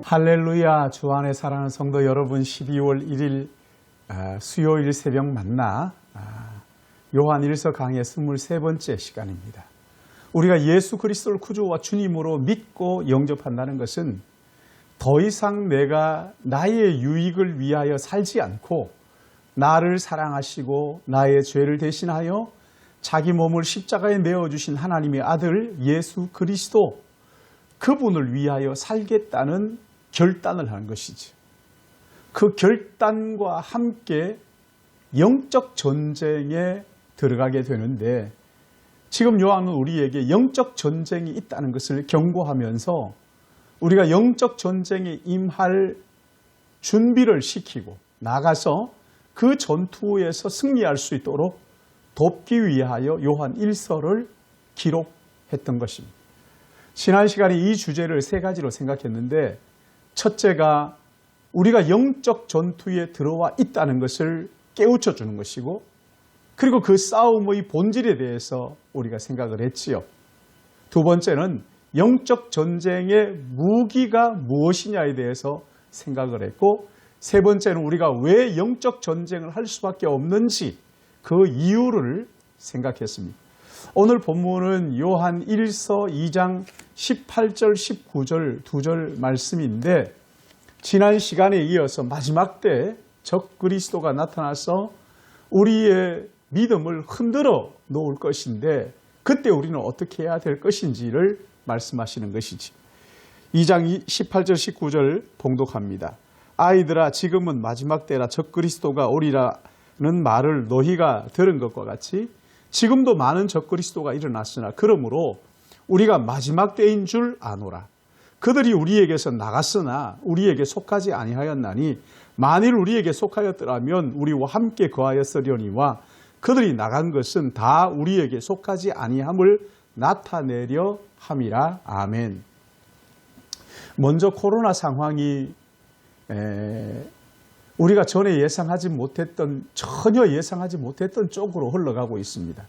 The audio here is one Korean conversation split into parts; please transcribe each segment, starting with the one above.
할렐루야. 주 안에 사랑하는 성도 여러분, 12월 1일 수요일 새벽 만나 요한일서 강의 23번째 시간입니다. 우리가 예수 그리스도를 구주와 주님으로 믿고 영접한다는 것은 더 이상 내가 나의 유익을 위하여 살지 않고 나를 사랑하시고 나의 죄를 대신하여 자기 몸을 십자가에 내어주신 하나님의 아들 예수 그리스도, 그분을 위하여 살겠다는 결단을 하는 것이지. 그 결단과 함께 영적 전쟁에 들어가게 되는데, 지금 요한은 우리에게 영적 전쟁이 있다는 것을 경고하면서 우리가 영적 전쟁에 임할 준비를 시키고 나가서 그 전투에서 승리할 수 있도록 돕기 위하여 요한 1서를 기록했던 것입니다. 지난 시간에 이 주제를 세 가지로 생각했는데, 첫째가 우리가 영적 전투에 들어와 있다는 것을 깨우쳐 주는 것이고, 그리고 그 싸움의 본질에 대해서 우리가 생각을 했지요. 두 번째는 영적 전쟁의 무기가 무엇이냐에 대해서 생각을 했고, 세 번째는 우리가 왜 영적 전쟁을 할 수밖에 없는지 그 이유를 생각했습니다. 오늘 본문은 요한 1서 2장 18절 19절 2절 말씀인데, 지난 시간에 이어서 마지막 때 적 그리스도가 나타나서 우리의 믿음을 흔들어 놓을 것인데, 그때 우리는 어떻게 해야 될 것인지를 말씀하시는 것이지. 2장 18절 19절 봉독합니다. 아이들아, 지금은 마지막 때라 적 그리스도가 오리라는 말을 너희가 들은 것과 같이 지금도 많은 적 그리스도가 일어났으나 그러므로 우리가 마지막 때인 줄 아노라. 그들이 우리에게서 나갔으나 우리에게 속하지 아니하였나니 만일 우리에게 속하였더라면 우리와 함께 거하였으려니와 그들이 나간 것은 다 우리에게 속하지 아니함을 나타내려 함이라. 아멘. 먼저 코로나 상황이 우리가 전에 예상하지 못했던, 전혀 예상하지 못했던 쪽으로 흘러가고 있습니다.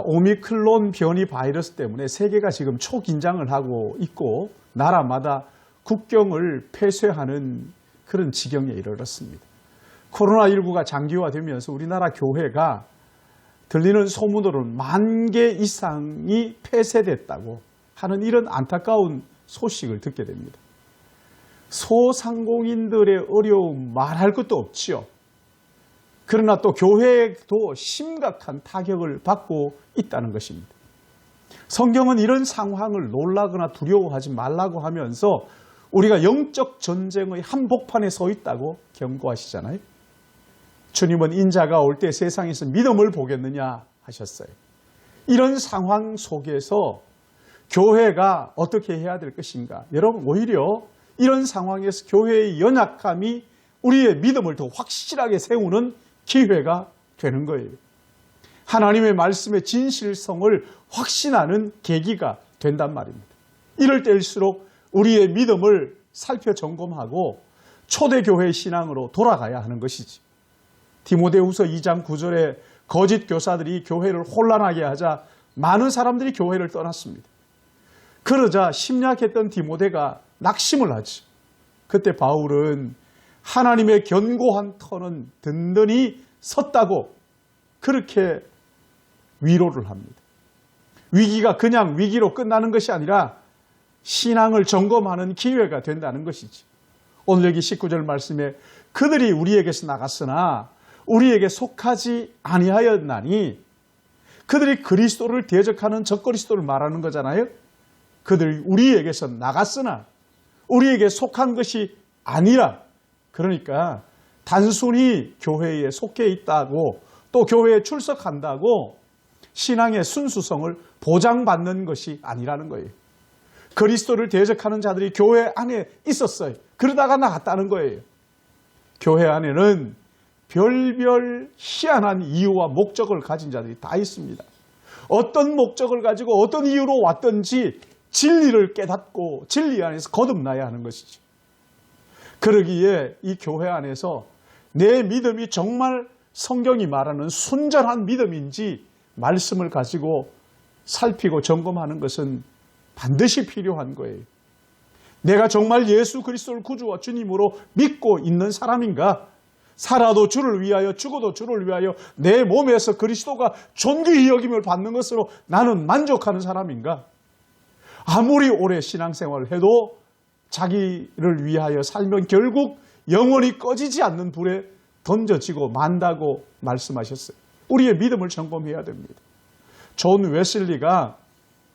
오미크론 변이 바이러스 때문에 세계가 지금 초긴장을 하고 있고, 나라마다 국경을 폐쇄하는 그런 지경에 이르렀습니다. 코로나19가 장기화되면서 우리나라 교회가 들리는 소문으로는 10,000개 이상이 폐쇄됐다고 하는 이런 안타까운 소식을 듣게 됩니다. 소상공인들의 어려움 말할 것도 없지요. 그러나 또 교회도 심각한 타격을 받고 있다는 것입니다. 성경은 이런 상황을 놀라거나 두려워하지 말라고 하면서 우리가 영적 전쟁의 한복판에 서 있다고 경고하시잖아요. 주님은 인자가 올 때 세상에서 믿음을 보겠느냐 하셨어요. 이런 상황 속에서 교회가 어떻게 해야 될 것인가? 여러분, 오히려 이런 상황에서 교회의 연약함이 우리의 믿음을 더 확실하게 세우는 기회가 되는 거예요. 하나님의 말씀의 진실성을 확신하는 계기가 된단 말입니다. 이럴 때일수록 우리의 믿음을 살펴 점검하고 초대교회 신앙으로 돌아가야 하는 것이지. 디모데후서 2장 9절에 거짓 교사들이 교회를 혼란하게 하자 많은 사람들이 교회를 떠났습니다. 그러자 심약했던 디모데가 낙심을 하지. 그때 바울은 하나님의 견고한 터는 든든히 섰다고 그렇게 위로를 합니다. 위기가 그냥 위기로 끝나는 것이 아니라 신앙을 점검하는 기회가 된다는 것이지. 오늘 여기 19절 말씀에 그들이 우리에게서 나갔으나 우리에게 속하지 아니하였나니, 그들이 그리스도를 대적하는 적 그리스도를 말하는 거잖아요. 그들이 우리에게서 나갔으나 우리에게 속한 것이 아니라, 그러니까 단순히 교회에 속해 있다고 또 교회에 출석한다고 신앙의 순수성을 보장받는 것이 아니라는 거예요. 그리스도를 대적하는 자들이 교회 안에 있었어요. 그러다가 나갔다는 거예요. 교회 안에는 별별 희한한 이유와 목적을 가진 자들이 다 있습니다. 어떤 목적을 가지고 어떤 이유로 왔든지 진리를 깨닫고 진리 안에서 거듭나야 하는 것이죠. 그러기에 이 교회 안에서 내 믿음이 정말 성경이 말하는 순전한 믿음인지 말씀을 가지고 살피고 점검하는 것은 반드시 필요한 거예요. 내가 정말 예수 그리스도를 구주와 주님으로 믿고 있는 사람인가? 살아도 주를 위하여 죽어도 주를 위하여 내 몸에서 그리스도가 존귀히 여김을 받는 것으로 나는 만족하는 사람인가? 아무리 오래 신앙생활을 해도 자기를 위하여 살면 결국 영원히 꺼지지 않는 불에 던져지고 만다고 말씀하셨어요. 우리의 믿음을 점검해야 됩니다. 존 웨슬리가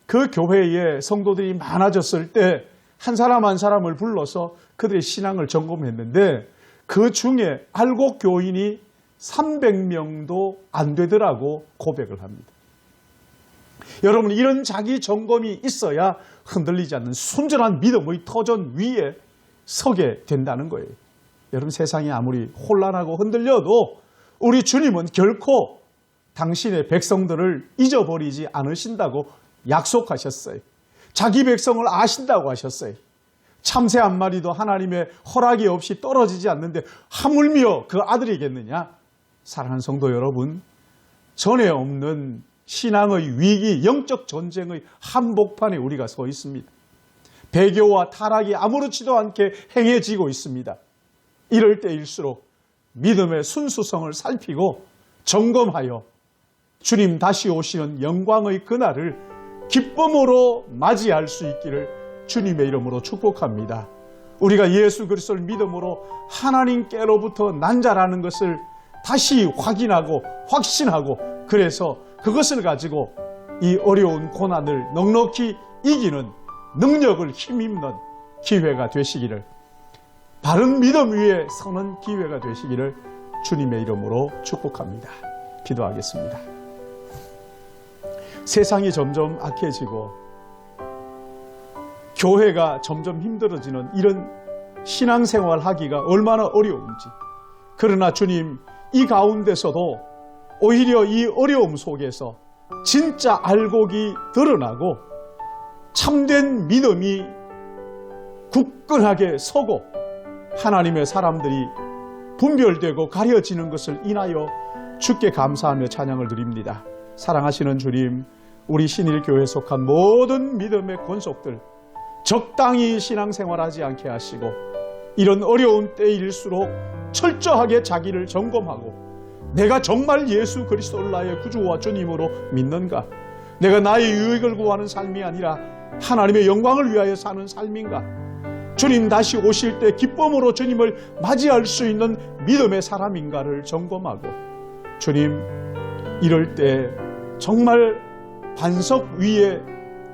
그 교회에 성도들이 많아졌을 때 한 사람 한 사람을 불러서 그들의 신앙을 점검했는데 그 중에 알곡 교인이 300명도 안 되더라고 고백을 합니다. 여러분, 이런 자기 점검이 있어야 흔들리지 않는 순전한 믿음의 터전 위에 서게 된다는 거예요. 여러분, 세상이 아무리 혼란하고 흔들려도 우리 주님은 결코 당신의 백성들을 잊어버리지 않으신다고 약속하셨어요. 자기 백성을 아신다고 하셨어요. 참새 한 마리도 하나님의 허락이 없이 떨어지지 않는데 하물며 그 아들이겠느냐? 사랑하는 성도 여러분, 전에 없는 신앙의 위기, 영적 전쟁의 한복판에 우리가 서 있습니다. 배교와 타락이 아무렇지도 않게 행해지고 있습니다. 이럴 때일수록 믿음의 순수성을 살피고 점검하여 주님 다시 오시는 영광의 그날을 기쁨으로 맞이할 수 있기를 주님의 이름으로 축복합니다. 우리가 예수 그리스도를 믿음으로 하나님께로부터 난 자라는 것을 다시 확인하고 확신하고 그래서 그것을 가지고 이 어려운 고난을 넉넉히 이기는 능력을 힘입는 기회가 되시기를, 바른 믿음 위에 서는 기회가 되시기를 주님의 이름으로 축복합니다. 기도하겠습니다. 세상이 점점 악해지고 교회가 점점 힘들어지는 이런 신앙생활 하기가 얼마나 어려운지, 그러나 주님, 이 가운데서도 오히려 이 어려움 속에서 진짜 알곡이 드러나고 참된 믿음이 굳건하게 서고 하나님의 사람들이 분별되고 가려지는 것을 인하여 주께 감사하며 찬양을 드립니다. 사랑하시는 주님, 우리 신일교회에 속한 모든 믿음의 권속들 적당히 신앙생활하지 않게 하시고 이런 어려운 때일수록 철저하게 자기를 점검하고 내가 정말 예수 그리스도를 나의 구주와 주님으로 믿는가? 내가 나의 유익을 구하는 삶이 아니라 하나님의 영광을 위하여 사는 삶인가? 주님 다시 오실 때 기쁨으로 주님을 맞이할 수 있는 믿음의 사람인가를 점검하고, 주님, 이럴 때 정말 반석 위에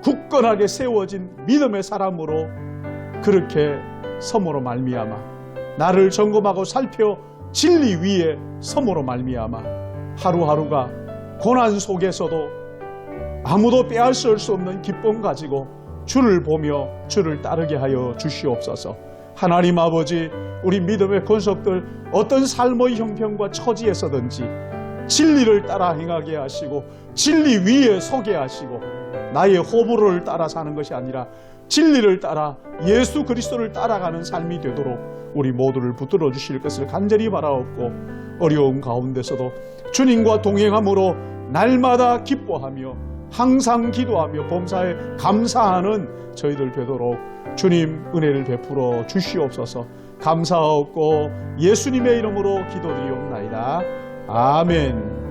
굳건하게 세워진 믿음의 사람으로 그렇게 섬으로 말미암아 나를 점검하고 살펴 진리 위에 섬으로 말미암아 하루하루가 고난 속에서도 아무도 빼앗을 수 없는 기쁨 가지고 주를 보며 주를 따르게 하여 주시옵소서. 하나님 아버지, 우리 믿음의 권속들 어떤 삶의 형편과 처지에서든지 진리를 따라 행하게 하시고 진리 위에 서게 하시고 나의 호불호를 따라 사는 것이 아니라 진리를 따라 예수 그리스도를 따라가는 삶이 되도록 우리 모두를 붙들어 주실 것을 간절히 바라옵고, 어려움 가운데서도 주님과 동행함으로 날마다 기뻐하며 항상 기도하며 범사에 감사하는 저희들 되도록 주님 은혜를 베풀어 주시옵소서. 감사하옵고 예수님의 이름으로 기도드리옵나이다. 아멘.